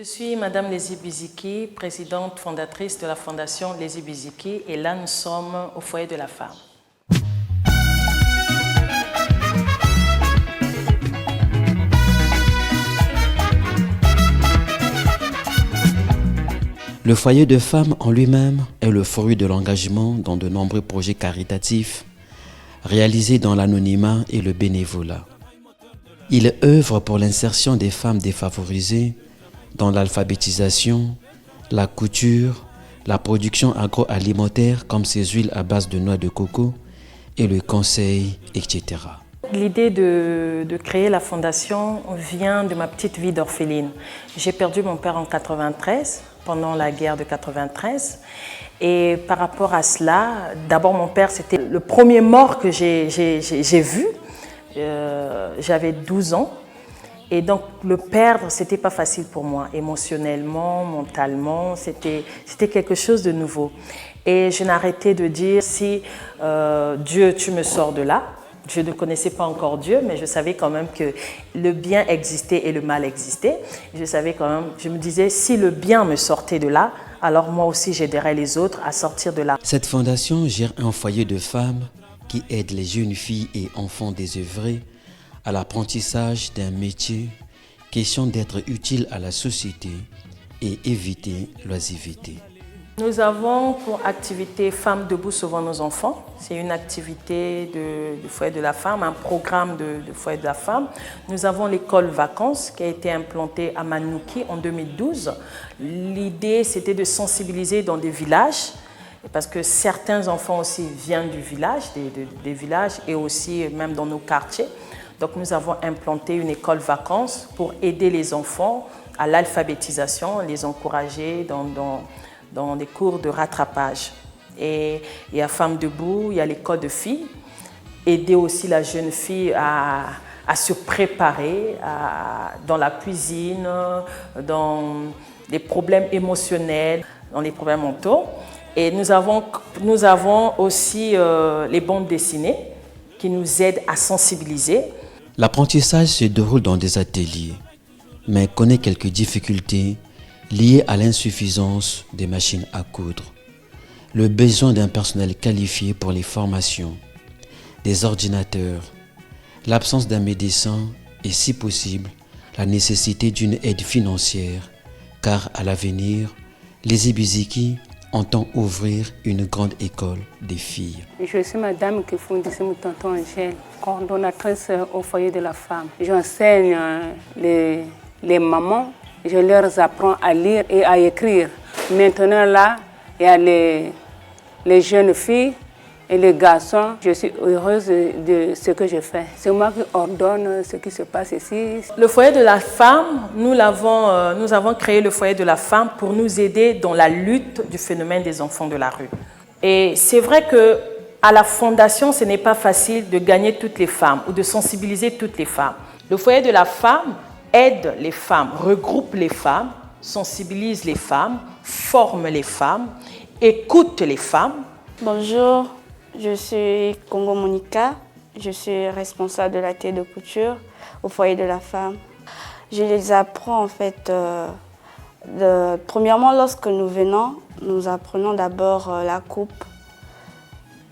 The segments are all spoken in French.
Je suis Madame Lézy Biziki, présidente fondatrice de la Fondation Lézy Biziki, et là nous sommes au foyer de la femme. Le foyer de femmes en lui-même est le fruit de l'engagement dans de nombreux projets caritatifs réalisés dans l'anonymat et le bénévolat. Il œuvre pour l'insertion des femmes défavorisées dans l'alphabétisation, la couture, la production agroalimentaire comme ces huiles à base de noix de coco et le conseil, etc. L'idée de créer la fondation vient de ma petite vie d'orpheline. J'ai perdu mon père en 93, pendant la guerre de 93. Et par rapport à cela, d'abord mon père, c'était le premier mort que j'ai vu. J'avais 12 ans. Et donc le perdre, c'était pas facile pour moi, émotionnellement, mentalement, c'était quelque chose de nouveau. Et je n'arrêtais de dire, si Dieu, tu me sors de là. Je ne connaissais pas encore Dieu, mais je savais quand même que le bien existait et le mal existait. Je savais quand même, je me disais, si le bien me sortait de là, alors moi aussi j'aiderais les autres à sortir de là. Cette fondation gère un foyer de femmes qui aide les jeunes filles et enfants désœuvrés à l'apprentissage d'un métier, question d'être utile à la société et éviter l'oisiveté. Nous avons pour activité Femmes debout sauvant nos enfants. C'est une activité du foyer de la femme, un programme de foyer de la femme. Nous avons l'école vacances qui a été implantée à Manouki en 2012. L'idée, c'était de sensibiliser dans des villages, parce que certains enfants aussi viennent du village, des villages, et aussi même dans nos quartiers. Donc nous avons implanté une école vacances pour aider les enfants à l'alphabétisation, les encourager dans des cours de rattrapage. Et il y a Femmes debout, il y a l'école de filles, aider aussi la jeune fille à se préparer dans la cuisine, dans les problèmes émotionnels, dans les problèmes mentaux. Et nous avons aussi les bandes dessinées qui nous aident à sensibiliser. L'apprentissage se déroule dans des ateliers, mais connaît quelques difficultés liées à l'insuffisance des machines à coudre, le besoin d'un personnel qualifié pour les formations, des ordinateurs, l'absence d'un médecin et, si possible, la nécessité d'une aide financière, car à l'avenir, Lézy Biziki entend ouvrir une grande école des filles. Je suis Madame Kefundisi Moutonton Angèle, coordonnatrice au foyer de la femme. J'enseigne les mamans. Je leur apprends à lire et à écrire. Maintenant, là, il y a les jeunes filles et les garçons. Je suis heureuse de ce que je fais. C'est moi qui ordonne ce qui se passe ici. Le foyer de la femme, nous avons créé le foyer de la femme pour nous aider dans la lutte du phénomène des enfants de la rue. Et c'est vrai qu'à la fondation, ce n'est pas facile de gagner toutes les femmes ou de sensibiliser toutes les femmes. Le foyer de la femme aide les femmes, regroupe les femmes, sensibilise les femmes, forme les femmes, écoute les femmes. Bonjour, je suis Congo Monica, je suis responsable de l'atelier de couture au foyer de la femme. Je les apprends en fait, premièrement lorsque nous venons, nous apprenons d'abord la coupe,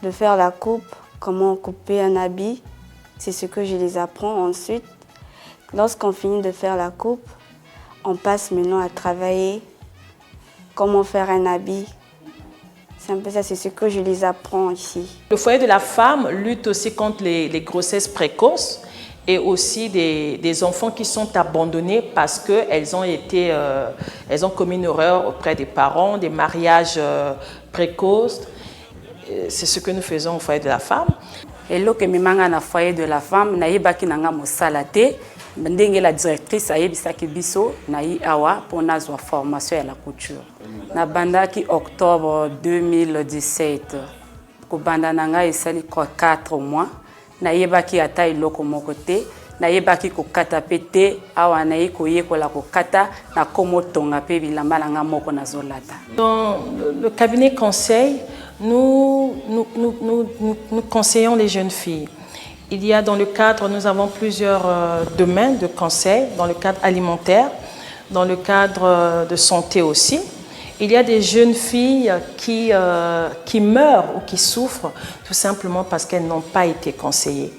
de faire la coupe, comment couper un habit, c'est ce que je les apprends ensuite. Lorsqu'on finit de faire la coupe, on passe maintenant à travailler comment faire un habit. C'est un peu ça, c'est ce que je les apprends ici. Le foyer de la femme lutte aussi contre les grossesses précoces et aussi des enfants qui sont abandonnés parce qu'elles ont commis une erreur auprès des parents, des mariages précoces. C'est ce que nous faisons au foyer de la femme. Et là, que mimanga na foyer de la femme, na yebaki nanga mosalate. Ndenge la directrice ayebisaki biso nayi awa pour nazwa formation à la couture. Na bandaki octobre 2017. Ko banda nanga esali 4 mois. Na yebaki ata iloko moko te. Na yebaki ko kata pete awa na yiko yekola ko kata na komo tonga pe bilamba nanga moko nazolata. Dans le cabinet conseil, nous conseillons les jeunes filles. Il y a dans le cadre, nous avons plusieurs domaines de conseil, dans le cadre alimentaire. dans le cadre de santé aussi. Il y a des jeunes filles qui meurent ou qui souffrent tout simplement parce qu'elles n'ont pas été conseillées.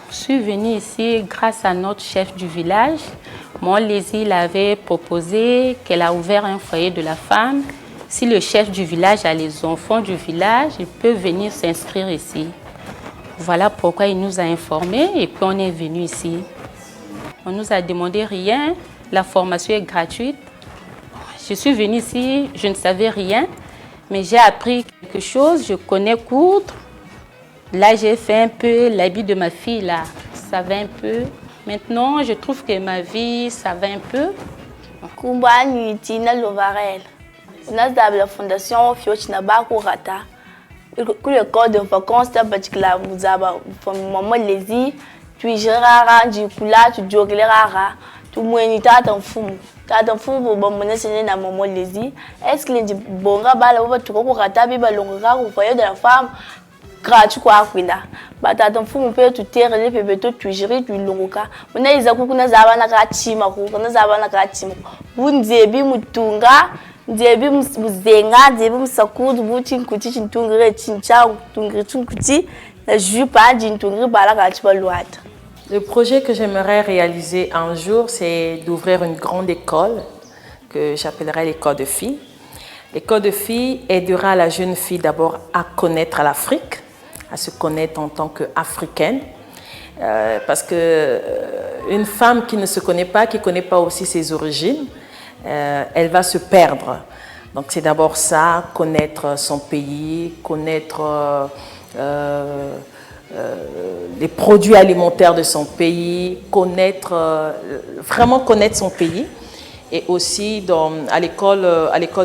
Je suis venue ici grâce à notre chef du village. Mon Lézy l'avait proposé qu'elle a ouvert un foyer de la femme. Si le chef du village a les enfants du village, ils peuvent venir s'inscrire ici. Voilà pourquoi il nous a informés et puis on est venu ici. On nous a demandé rien, la formation est gratuite. Je suis venue ici, je ne savais rien, mais j'ai appris quelque chose, je connais coudre. Là, j'ai fait un peu l'habit de ma fille, là, ça va un peu. Maintenant, je trouve que ma vie, ça va un peu. Kumbani tina lovarel. On a la fondation Fiochina Kurata. Pour le corps de vacances, particulier, vous avez maman Lézy, tu gérera du coula, tu joglera, tu moinita ton fou. T'as fou pour bonne séné na maman Lézy. Est-ce que les bonga bala ou tu Kurata biba longa ou foyer de la femme gratuit quoi kwila. Ba t'as fou on peut tout terre les bébés tu gérer tu longa. Mona izaku kuna zaba na katima ku kuna zaba na katima. Bunzebi mutunga. Ndebi muzenga, ndebi musakudu, buti nkuti chintungire chincha, tungire chinkuti, na jupa d'intungire bala kachiba luata. Le projet que j'aimerais réaliser un jour, c'est d'ouvrir une grande école que j'appellerais l'école de filles. L'école de filles aidera la jeune fille d'abord à connaître l'Afrique, à se connaître en tant qu'Africaine. Parce que une femme qui ne se connaît pas, qui ne connaît pas aussi ses origines, elle va se perdre. Donc c'est d'abord ça, connaître son pays, connaître les produits alimentaires de son pays, vraiment connaître son pays. Et aussi à l'école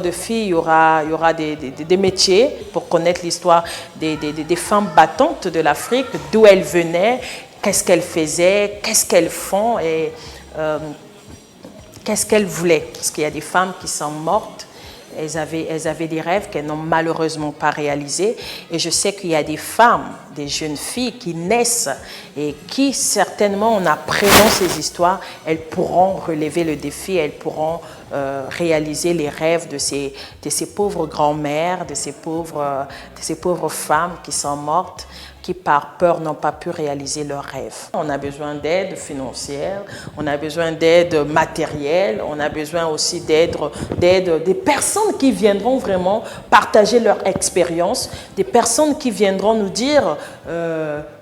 de filles, il y aura des métiers pour connaître l'histoire des femmes battantes de l'Afrique, d'où elles venaient, qu'est-ce qu'elles faisaient, qu'est-ce qu'elles font et qu'est-ce qu'elles voulaient. Parce qu'il y a des femmes qui sont mortes, elles avaient des rêves qu'elles n'ont malheureusement pas réalisés. Et je sais qu'il y a des femmes, des jeunes filles qui naissent et qui certainement, en apprenant ces histoires, elles pourront relever le défi, elles pourront réaliser les rêves de ces pauvres grands-mères, de ces pauvres femmes qui sont mortes, qui par peur n'ont pas pu réaliser leurs rêves. On a besoin d'aide financière, on a besoin d'aide matérielle, on a besoin aussi d'aide des personnes qui viendront vraiment partager leur expérience, des personnes qui viendront nous dire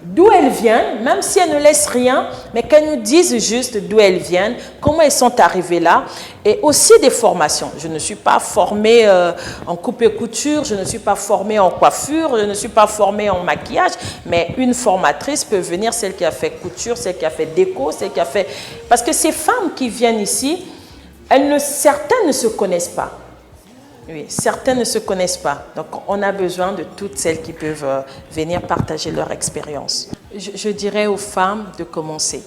d'où elles viennent, même si elles ne laissent rien, mais qu'elles nous disent juste d'où elles viennent, comment elles sont arrivées là, et aussi des formations. Je ne suis pas formée en coupe et couture, je ne suis pas formée en coiffure, je ne suis pas formée en maquillage, mais une formatrice peut venir, celle qui a fait couture, celle qui a fait déco, celle qui a fait... Parce que ces femmes qui viennent ici, certaines ne se connaissent pas. Oui, certaines ne se connaissent pas. Donc, on a besoin de toutes celles qui peuvent venir partager leur expérience. Je dirais aux femmes de commencer.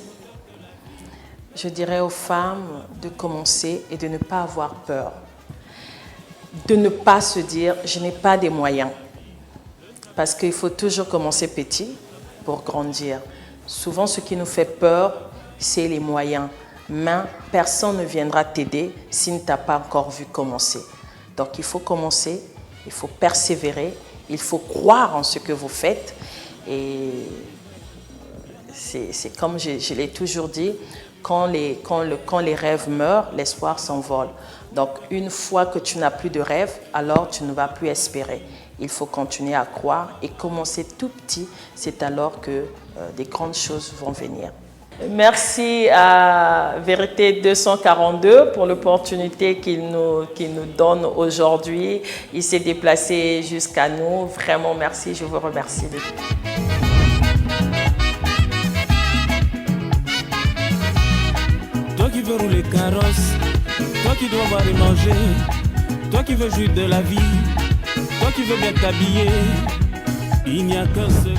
Je dirais aux femmes de commencer et de ne pas avoir peur. De ne pas se dire « je n'ai pas des moyens ». Parce qu'il faut toujours commencer petit pour grandir. Souvent, ce qui nous fait peur, c'est les moyens. Mais personne ne viendra t'aider si tu n'as pas encore vu commencer. Donc, il faut commencer, il faut persévérer, il faut croire en ce que vous faites. Et c'est comme je l'ai toujours dit, quand les rêves meurent, l'espoir s'envole. Donc, une fois que tu n'as plus de rêve, alors tu ne vas plus espérer. Il faut continuer à croire et commencer tout petit. C'est alors que des grandes choses vont venir. Merci à Vérité 242 pour l'opportunité qu'il nous donne aujourd'hui. Il s'est déplacé jusqu'à nous. Vraiment, merci. Je vous remercie. Toi qui veux rouler carrosse, toi qui dois boire et manger, toi qui veux jouir de la vie, toi qui veux bien t'habiller, il n'y a qu'un seul.